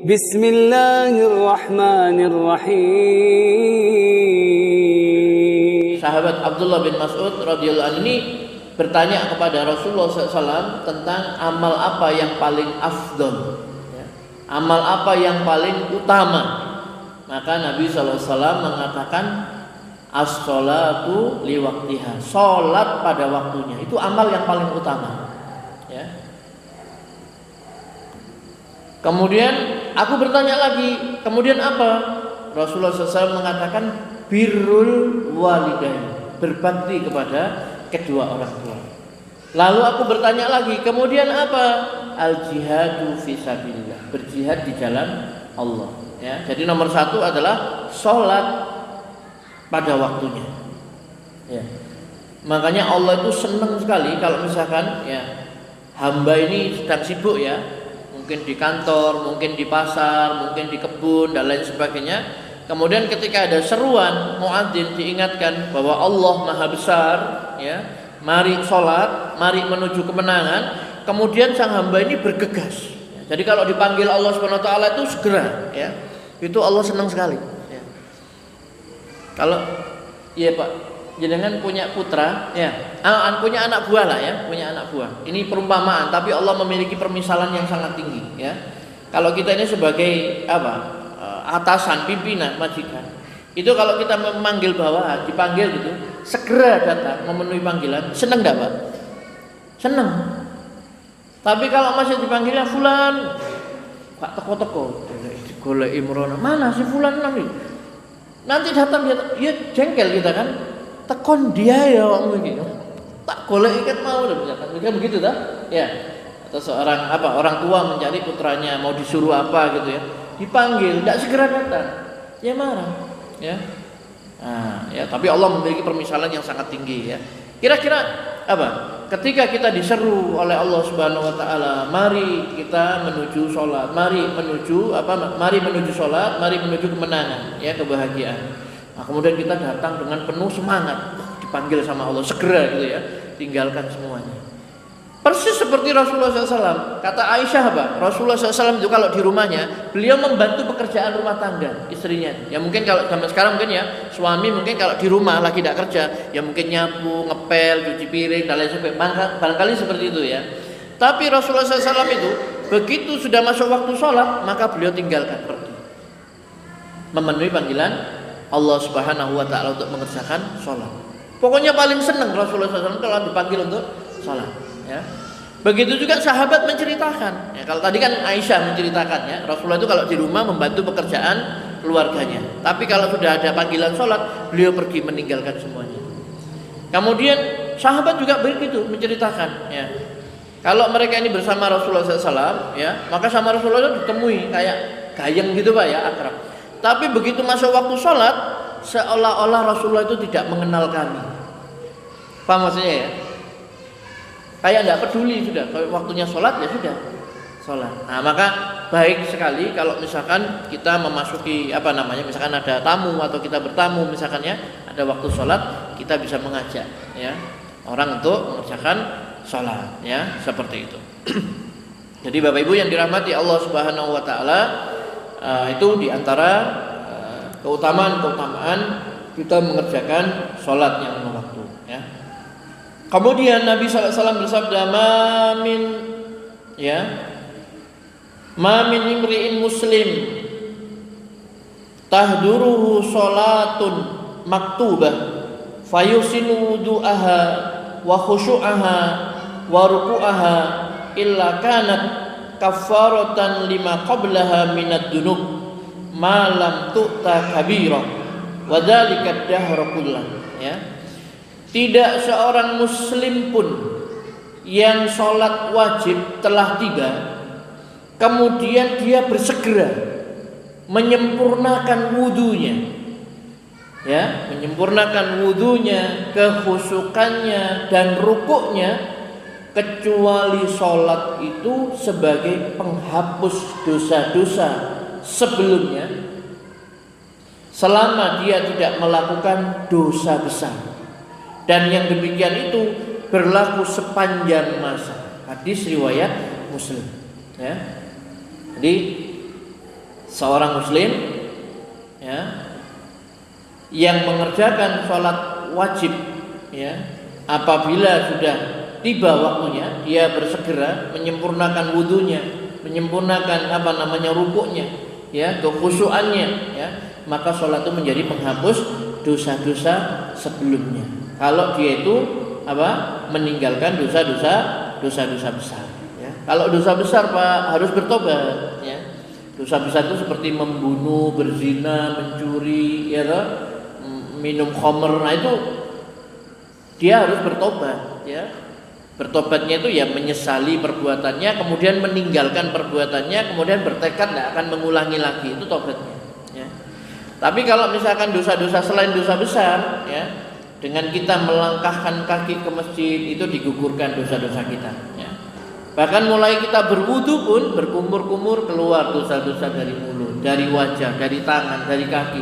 Bismillahirrahmanirrahim. Sahabat Abdullah bin Mas'ud radhiyallahu anhu ini bertanya kepada Rasulullah SAW tentang amal apa yang paling afdol, ya. Amal apa yang paling utama. Maka Nabi SAW mengatakan as-sholatu liwaktiha, sholat pada waktunya, itu amal yang paling utama, ya. Kemudian aku bertanya lagi, kemudian apa? Rasulullah SAW mengatakan birrul walidain, berbakti kepada kedua orang tua. Lalu aku bertanya lagi, kemudian apa? Al-jihadu fisabilillah, berjihad di jalan Allah, ya. Jadi nomor satu adalah sholat pada waktunya, ya. Makanya Allah itu senang sekali kalau misalkan, ya, hamba ini sedang sibuk, ya, mungkin di kantor, mungkin di pasar, mungkin di kebun dan lain sebagainya. Kemudian ketika ada seruan muadzin diingatkan bahwa Allah Maha Besar, ya, mari sholat, mari menuju kemenangan. Kemudian sang hamba ini bergegas. Jadi kalau dipanggil Allah Subhanahu Wa Taala itu segera, ya, itu Allah senang sekali. Ya. Kalau, iya Pak, jenengan punya putra, ya, punya anak buah lah, ya, punya anak buah. Ini perumpamaan, tapi Allah memiliki permisalan yang sangat tinggi, ya. Kalau kita ini sebagai apa? Atasan, pimpinan, majikan. Itu kalau kita memanggil bawahan, dipanggil gitu, segera datang memenuhi panggilan, senang enggak, Pak? Senang. Tapi kalau masih dipanggilnya fulan, Pak teko-teko, golek imrono, mana si fulan nanti? Nanti datang dia jengkel kita kan. Tekon dia ya mungkin. Tak golek ikat mau udah misalkan. Begitu dah? Ya. Atau seorang orang tua mencari putranya mau disuruh apa gitu, ya. Dipanggil, tidak segera datang, ya marah, ya. Nah, ya, tapi Allah memiliki permisalan yang sangat tinggi, ya. Kira-kira apa? Ketika kita diseru oleh Allah Subhanahu Wa Taala, mari kita menuju sholat, mari menuju apa? Mari menuju sholat, mari menuju kemenangan, ya, kebahagiaan. Nah, kemudian kita datang dengan penuh semangat, dipanggil sama Allah, segera gitu, ya, tinggalkan semuanya. Persis seperti Rasulullah SAW. Kata Aisyah apa? Rasulullah SAW itu kalau di rumahnya, beliau membantu pekerjaan rumah tangga istrinya. Ya mungkin kalau zaman sekarang mungkin, ya, suami mungkin kalau di rumah lagi tidak kerja, ya mungkin nyapu, ngepel, cuci piring dan lain sebagainya. Barangkali seperti itu, ya. Tapi Rasulullah SAW itu begitu sudah masuk waktu sholat, maka beliau tinggalkan pergi, memenuhi panggilan Allah Subhanahu Wa Taala untuk mengerjakan sholat. Pokoknya paling senang Rasulullah SAW kalau dipanggil untuk sholat. Ya. Begitu juga sahabat menceritakan, ya, kalau tadi kan Aisyah menceritakan, ya, Rasulullah itu kalau di rumah membantu pekerjaan keluarganya, tapi kalau sudah ada panggilan sholat beliau pergi meninggalkan semuanya. Kemudian sahabat juga begitu menceritakan, ya, kalau mereka ini bersama Rasulullah SAW, ya, maka sama Rasulullah itu ditemui kayak gayeng gitu Pak, ya, akrab. Tapi begitu masuk waktu sholat seolah-olah Rasulullah itu tidak mengenal kami. Paham maksudnya, ya? Kayak tidak peduli sudah, kalau waktunya sholat ya sudah sholat. Nah, maka baik sekali kalau misalkan kita memasuki misalkan ada tamu atau kita bertamu misalkan, ya, ada waktu sholat, kita bisa mengajak, ya, orang untuk mengerjakan sholat, ya, seperti itu. Jadi Bapak Ibu yang dirahmati Allah Subhanahu Wa Taala, itu diantara keutamaan kita mengerjakan sholat yang lima waktu, ya. Kemudian Nabi SAW bersabda, ma min imri'in muslim tahduruhu sholatun maktubah fayusinu wudu'aha wa khusyu'aha wa ruku'aha illa kanat kafaratan lima qablaha minad dunub ma lam tu'ta kabira wa dzalika dahra kullah, ya. Tidak seorang muslim pun yang sholat wajib telah tiba, kemudian dia bersegera menyempurnakan wudunya, ya, menyempurnakan wudunya, kekhusyukannya dan rukuknya, kecuali sholat itu sebagai penghapus dosa-dosa sebelumnya, selama dia tidak melakukan dosa besar. Dan yang demikian itu berlaku sepanjang masa. Hadis riwayat Muslim, ya. Jadi seorang muslim ya yang mengerjakan sholat wajib ya, apabila sudah tiba waktunya dia bersegera menyempurnakan wudunya, menyempurnakan rukuknya ya, kekhusyuannya ya, maka sholat itu menjadi penghapus dosa-dosa sebelumnya. Kalau dia itu meninggalkan dosa-dosa besar ya. Kalau dosa besar Pak harus bertobat ya. Dosa besar itu seperti membunuh, berzina, mencuri ya, minum khamr, nah itu dia harus bertobat ya. Bertobatnya itu ya menyesali perbuatannya, kemudian meninggalkan perbuatannya, kemudian bertekad tidak akan mengulangi lagi, itu tobatnya ya. Tapi kalau misalkan dosa-dosa selain dosa besar ya, dengan kita melangkahkan kaki ke masjid itu digugurkan dosa-dosa kita ya. Bahkan mulai kita berwudu pun berkumur-kumur keluar dosa-dosa dari mulut, dari wajah, dari tangan, dari kaki.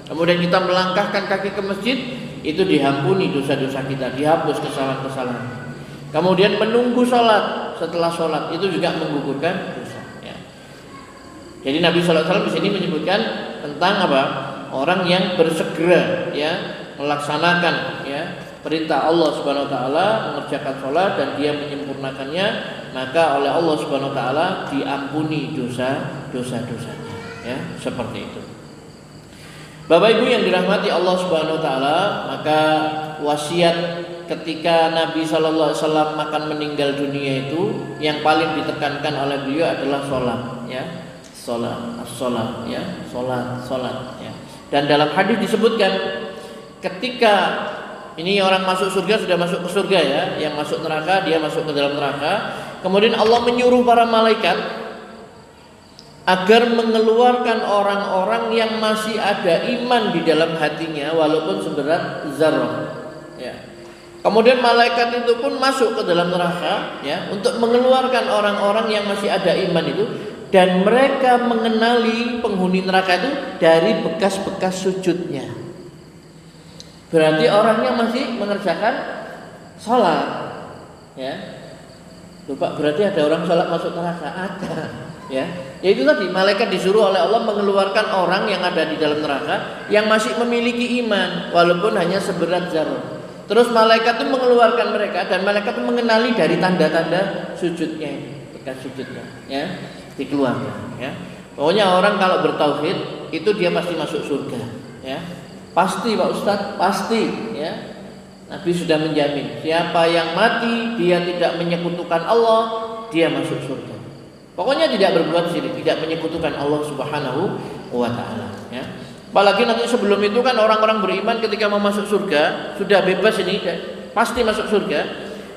Kemudian kita melangkahkan kaki ke masjid, itu diampuni dosa-dosa kita, dihapus kesalahan-kesalahan. Kemudian menunggu sholat, setelah sholat itu juga menggugurkan dosa ya. Jadi Nabi SAW di sini menyebutkan tentang orang yang bersegera ya melaksanakan ya perintah Allah Subhanahu wa taala, mengerjakan sholat dan dia menyempurnakannya, maka oleh Allah Subhanahu wa taala diampuni dosa-dosanya ya, seperti itu. Bapak Ibu yang dirahmati Allah Subhanahu wa taala, maka wasiat ketika Nabi sallallahu alaihi wasallam akan meninggal dunia itu yang paling ditekankan oleh beliau adalah sholat ya. Sholat ya. Dan dalam hadis disebutkan ketika ini orang masuk surga sudah masuk ke surga ya, yang masuk neraka dia masuk ke dalam neraka. Kemudian Allah menyuruh para malaikat agar mengeluarkan orang-orang yang masih ada iman di dalam hatinya walaupun seberat zarrah ya. Kemudian malaikat itu pun masuk ke dalam neraka ya, untuk mengeluarkan orang-orang yang masih ada iman itu, dan mereka mengenali penghuni neraka itu dari bekas-bekas sujudnya. Berarti orangnya masih mengerjakan sholat ya. Loh Pak, berarti ada orang sholat masuk neraka? Ada ya. Ya itu tadi, malaikat disuruh oleh Allah mengeluarkan orang yang ada di dalam neraka yang masih memiliki iman walaupun hanya seberat zarrah. Terus malaikat itu mengeluarkan mereka, dan malaikat itu mengenali dari tanda-tanda sujudnya, bekas sujudnya ya, dikeluarkan ya. Pokoknya orang kalau bertauhid itu dia pasti masuk surga ya. Pasti Pak Ustadz, pasti ya. Nabi sudah menjamin, siapa yang mati dia tidak menyekutukan Allah, dia masuk surga. Pokoknya tidak berbuat syirik, tidak menyekutukan Allah Subhanahu wa taala ya. Apalagi nanti sebelum itu kan orang-orang beriman ketika mau masuk surga sudah bebas ini, pasti masuk surga.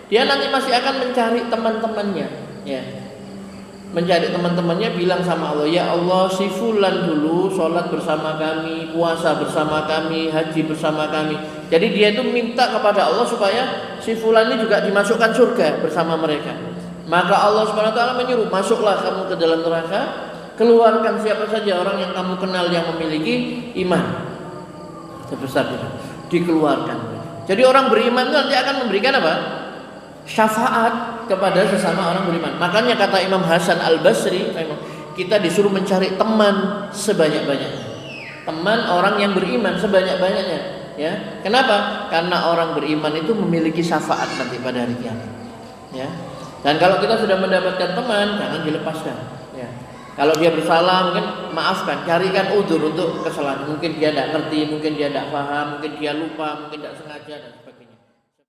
Dia nanti masih akan mencari teman-temannya ya. Mencari teman-temannya, bilang sama Allah, ya Allah si fulan dulu sholat bersama kami, puasa bersama kami, haji bersama kami. Jadi dia itu minta kepada Allah supaya si fulan ini juga dimasukkan surga bersama mereka. Maka Allah Subhanahu wa taala menyuruh, masuklah kamu ke dalam neraka, keluarkan siapa saja orang yang kamu kenal yang memiliki iman sebesar itu, dikeluarkan. Jadi orang beriman itu nanti akan memberikan syafaat kepada sesama orang beriman. Makanya kata Imam Hasan Al-Basri, kita disuruh mencari teman sebanyak-banyaknya, teman orang yang beriman sebanyak-banyaknya ya. Kenapa? Karena orang beriman itu memiliki syafaat nanti pada hari kiamat ya. Dan kalau kita sudah mendapatkan teman, jangan dilepaskan ya. Kalau dia bersalah mungkin maafkan, carikan udzur untuk kesalahan. Mungkin dia tidak ngerti, mungkin dia tidak paham, mungkin dia lupa, mungkin tidak sengaja dan sebagainya.